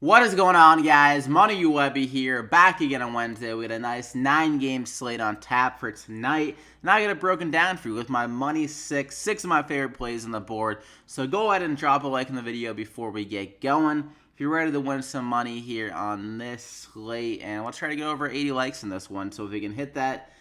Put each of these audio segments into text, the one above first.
What is going on, guys? Money Webby here, back again on Wednesday. We got a nice 9-game slate on tap for tonight, and I got it broken down for you with my money six of my favorite plays on the board. So go ahead and drop a like in the video before we get going. If you're ready to win some money here on this slate, and let's try to get over 80 likes in this one. So if we can hit that,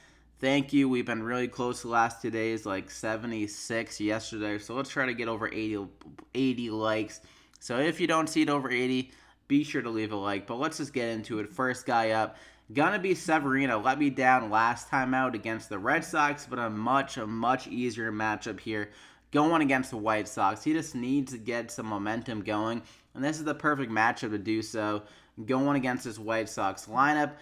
thank you. We've been really close the last 2 days, like 76 yesterday. So let's try to get over 80 likes. So if you don't see it over 80, be sure to leave a like, but let's just get into it. First guy up, gonna be Severino. Let me down last time out against the Red Sox, but a much easier matchup here going against the White Sox. He just needs to get some momentum going, and this is the perfect matchup to do so, going against this White Sox lineup.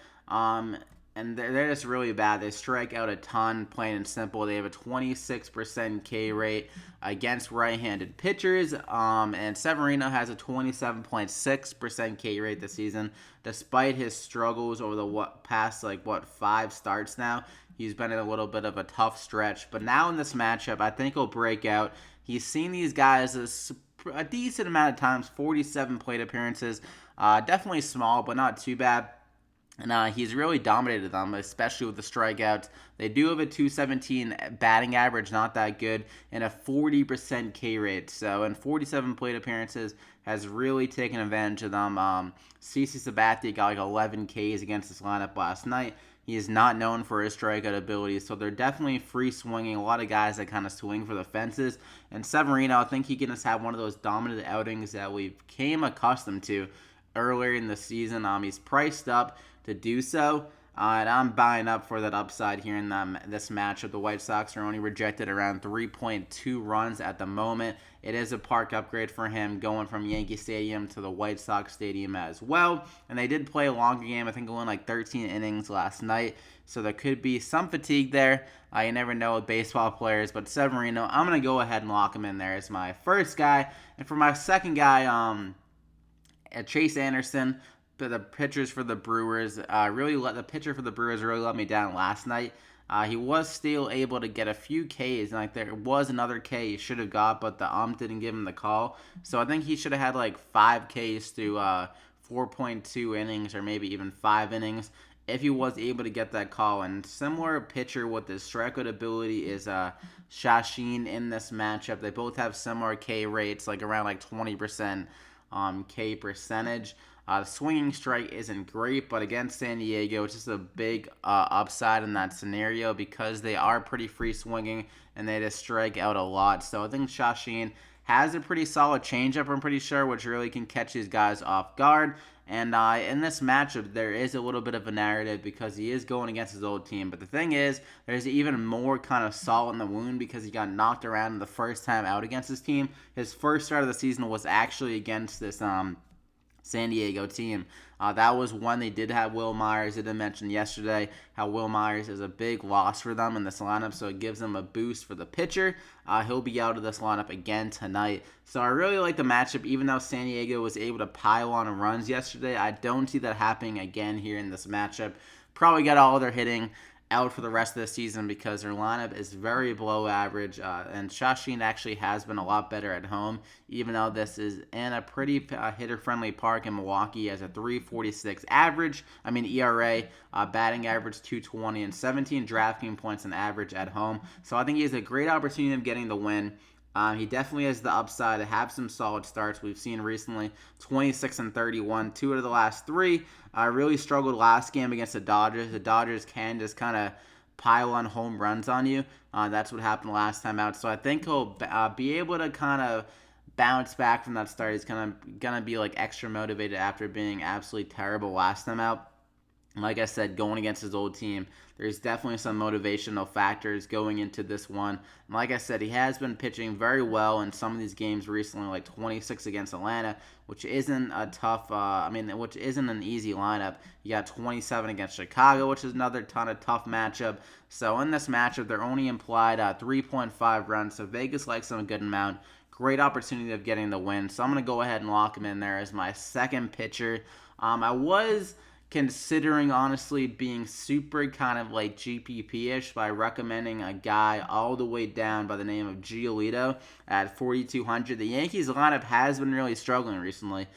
And they're just really bad. They strike out a ton, plain and simple. They have a 26% K rate against right-handed pitchers. And Severino has a 27.6% K rate this season. Despite his struggles over the past, 5 starts now, he's been in a little bit of a tough stretch. But now in this matchup, I think he'll break out. He's seen these guys a decent amount of times, 47 plate appearances. Definitely small, but not too bad. And he's really dominated them, especially with the strikeouts. They do have a 217 batting average, not that good, and a 40% K rate. So, in 47 plate appearances, has really taken advantage of them. CC Sabathia got 11 Ks against this lineup last night. He is not known for his strikeout ability, so they're definitely free swinging. A lot of guys that kind of swing for the fences. And Severino, I think he can just have one of those dominant outings that we came accustomed to earlier in the season. He's priced up to do so, and I'm buying up for that upside here in this matchup. The White Sox are only projected around 3.2 runs at the moment. It is a park upgrade for him going from Yankee Stadium to the White Sox Stadium as well, and they did play a longer game. I think going 13 innings last night, so there could be some fatigue there. You never know with baseball players, but Severino, I'm going to go ahead and lock him in there as my first guy. And for my second guy, Chase Anderson, the pitchers for the Brewers the pitcher for the Brewers really let me down last night. He was still able to get a few Ks, and there was another K he should have got, but the didn't give him the call. So I think he should have had 5 Ks through 4.2 innings, or maybe even 5 innings, if he was able to get that call. And similar pitcher with his strikeout ability is Shashin in this matchup. They both have similar K rates, around 20% K percentage. The swinging strike isn't great, but against San Diego, it's just a big upside in that scenario because they are pretty free swinging and they just strike out a lot. So I think Shashin has a pretty solid changeup, I'm pretty sure, which really can catch these guys off guard. And in this matchup, there is a little bit of a narrative because he is going against his old team. But the thing is, there's even more kind of salt in the wound because he got knocked around the first time out against his team. His first start of the season was actually against this San Diego team. That was when they did have Will Myers. I did mention yesterday how Will Myers is a big loss for them in this lineup, so it gives them a boost for the pitcher. He'll be out of this lineup again tonight. So I really like the matchup, even though San Diego was able to pile on runs yesterday. I don't see that happening again here in this matchup. Probably got all their hitting out for the rest of the season because their lineup is very below average, and Shashin actually has been a lot better at home, even though this is in a pretty hitter-friendly park in Milwaukee. As a 3.46 ERA, batting average 220, and 17 DraftKings points on average at home. So I think he has a great opportunity of getting the win. He definitely has the upside to have some solid starts. We've seen recently 26 and 31, 2 out of the last 3. Really struggled last game against the Dodgers. The Dodgers can just kind of pile on home runs on you. That's what happened last time out. So I think he'll be able to kind of bounce back from that start. He's gonna be extra motivated after being absolutely terrible last time out. Like I said, going against his old team, there's definitely some motivational factors going into this one. And like I said, he has been pitching very well in some of these games recently, like 26 against Atlanta, which isn't a tough, which isn't an easy lineup. You got 27 against Chicago, which is another ton of tough matchup. So in this matchup, they're only implied 3.5 runs, so Vegas likes them a good amount. Great opportunity of getting the win. So I'm going to go ahead and lock him in there as my second pitcher. I was considering honestly being super kind of like GPP-ish by recommending a guy all the way down by the name of Gio Leto at 4,200. The Yankees lineup has been really struggling recently.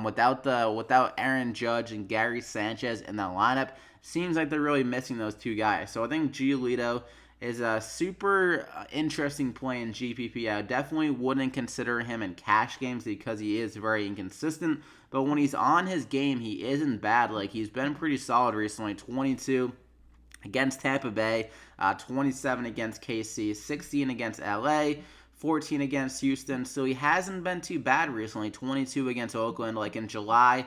Without Aaron Judge and Gary Sanchez in the lineup, seems like they're really missing those two guys. So I think Gio Leto is a super interesting play in GPP. I definitely wouldn't consider him in cash games because he is very inconsistent. But when he's on his game, he isn't bad. Like, he's been pretty solid recently. 22 against Tampa Bay, 27 against KC, 16 against LA, 14 against Houston. So he hasn't been too bad recently. 22 against Oakland, like in July.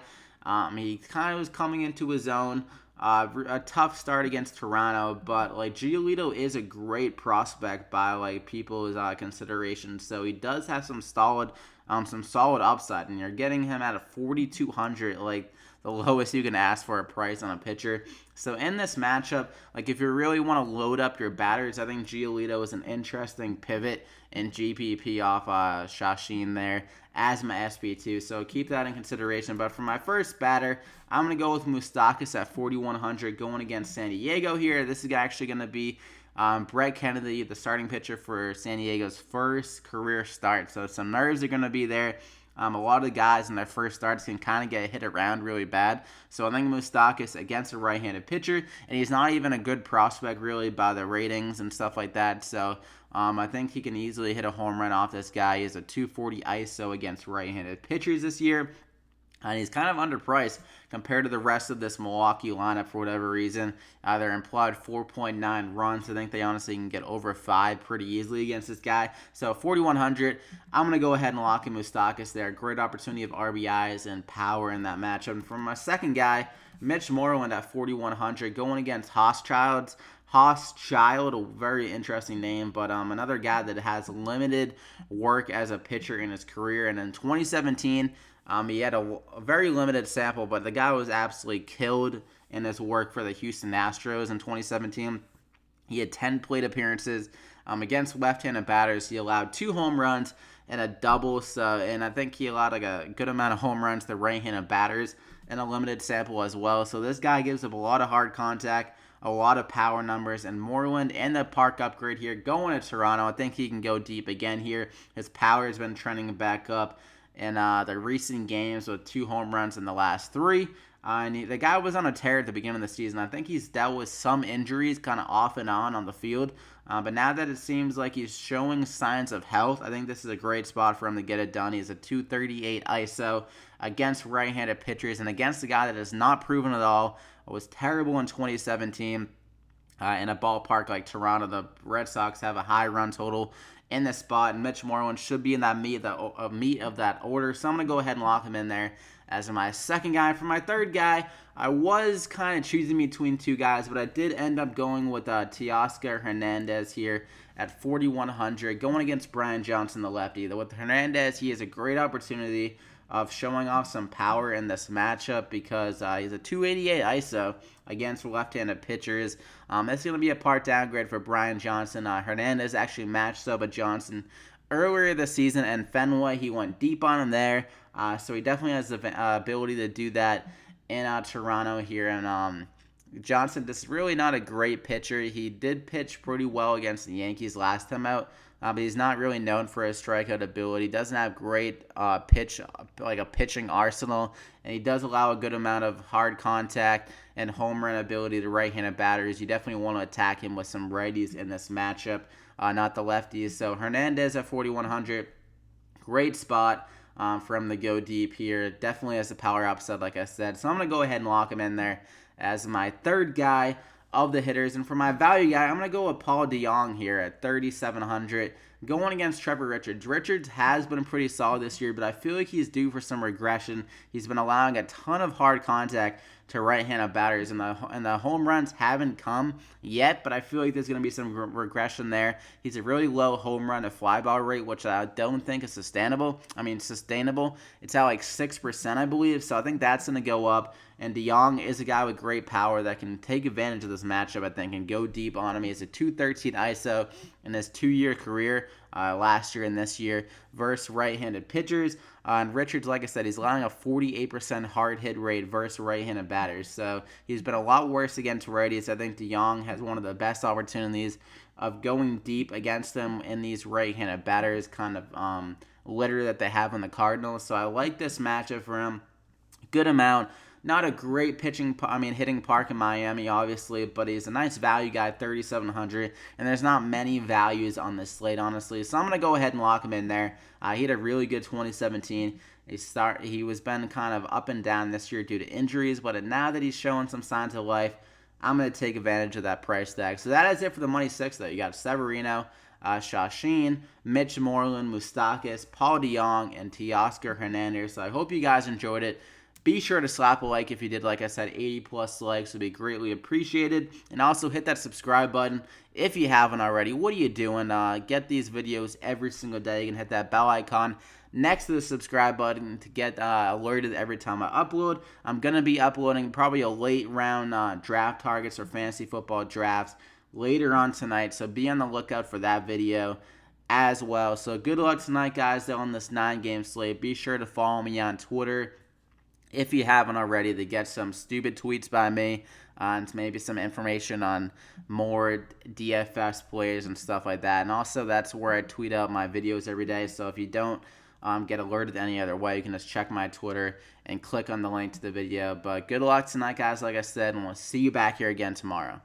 He kind of was coming into his own. A tough start against Toronto, but like Gio Leto is a great prospect by like people's consideration. So he does have some solid upside, and you're getting him at a 4,200, like the lowest you can ask for a price on a pitcher. So in this matchup, like if you really want to load up your batters, I think Gio Leto is an interesting pivot in GPP off Shashin there as my SP2. So keep that in consideration. But for my first batter, I'm going to go with Moustakas at 4,100 going against San Diego here. This is actually going to be Brett Kennedy, the starting pitcher for San Diego's first career start. So some nerves are going to be there. A lot of the guys in their first starts can kind of get hit around really bad. So I think Moustakas against a right-handed pitcher, and he's not even a good prospect really by the ratings and stuff like that. So I think he can easily hit a home run off this guy. He has a 240 ISO against right-handed pitchers this year. And he's kind of underpriced compared to the rest of this Milwaukee lineup for whatever reason. They're implied 4.9 runs. I think they honestly can get over 5 pretty easily against this guy. So 4,100, I'm going to go ahead and lock in Moustakas there. Great opportunity of RBIs and power in that matchup. And for my second guy, Mitch Moreland at 4,100 going against Hochschild, a very interesting name, but another guy that has limited work as a pitcher in his career. And in 2017, he had a very limited sample, but the guy was absolutely killed in his work for the Houston Astros in 2017. He had 10 plate appearances against left-handed batters. He allowed 2 home runs and a double, and I think he allowed like a good amount of home runs to right-handed batters in a limited sample as well. So this guy gives up a lot of hard contact, a lot of power numbers, and Moreland and the park upgrade here going to Toronto. I think he can go deep again here. His power has been trending back up in the recent games with 2 home runs in the last 3. And the guy was on a tear at the beginning of the season. I think he's dealt with some injuries kind of off and on the field. But now that it seems like he's showing signs of health, I think this is a great spot for him to get it done. He has a 238 ISO against right-handed pitchers and against a guy that has not proven at all. It was terrible in 2017 in a ballpark like Toronto. The Red Sox have a high run total in this spot, and Mitch Moreland should be in that meat of that order. So I'm going to go ahead and lock him in there as my second guy. For my third guy, I was kind of choosing between 2 guys, but I did end up going with Teoscar Hernandez here at 4,100, going against Brian Johnson, the lefty. With Hernandez, he has a great opportunity of showing off some power in this matchup because he's a 288 ISO against left-handed pitchers. It's going to be a part downgrade for Brian Johnson. Hernandez actually matched up with Johnson earlier this season in Fenway. He went deep on him there, so he definitely has the ability to do that in Toronto here. And Johnson, this is really not a great pitcher. He did pitch pretty well against the Yankees last time out, but he's not really known for his strikeout ability. Doesn't have great pitching arsenal, and he does allow a good amount of hard contact and home run ability to right-handed batters. You definitely want to attack him with some righties in this matchup, not the lefties. So Hernandez at 4,100, great spot for him to go deep here. Definitely has the power upside, like I said. So I'm going to go ahead and lock him in there as my third guy of the hitters. And for my value guy, I'm going to go with Paul DeYoung here at 3,700, going against Trevor Richards. Richards has been pretty solid this year, but I feel like he's due for some regression. He's been allowing a ton of hard contact to right-handed batters, and the home runs haven't come yet, but I feel like there's going to be some regression there. He's a really low home run to fly ball rate, which I don't think is sustainable. It's at like 6%, I believe, so I think that's going to go up. And DeYoung is a guy with great power that can take advantage of this matchup, I think, and go deep on him. He has a 213 ISO in his 2-year career, last year and this year, versus right-handed pitchers. And Richards, like I said, he's allowing a 48% hard hit rate versus right-handed batters. So he's been a lot worse against righties. I think DeYoung has one of the best opportunities of going deep against them in these right-handed batters kind of litter that they have on the Cardinals. So I like this matchup for him. Good amount. Not a great hitting park in Miami, obviously, but he's a nice value guy, 3,700, and there's not many values on this slate, honestly. So I'm gonna go ahead and lock him in there. He had a really good 2017. He was been kind of up and down this year due to injuries, but now that he's showing some signs of life, I'm gonna take advantage of that price tag. So that is it for the Money 6, though. You got Severino, Shashin, Mitch Moreland, Moustakas, Paul DeYoung, and Teoscar Hernandez. So I hope you guys enjoyed it. Be sure to slap a like if you did. Like I said, 80+ likes would be greatly appreciated. And also hit that subscribe button if you haven't already. What are you doing? Get these videos every single day. You can hit that bell icon next to the subscribe button to get alerted every time I upload. I'm going to be uploading probably a late round draft targets or fantasy football drafts later on tonight. So be on the lookout for that video as well. So good luck tonight, guys, on this 9-game slate. Be sure to follow me on Twitter if you haven't already, to get some stupid tweets by me and maybe some information on more DFS players and stuff like that. And also, that's where I tweet out my videos every day. So if you don't get alerted any other way, you can just check my Twitter and click on the link to the video. But good luck tonight, guys, like I said, and we'll see you back here again tomorrow.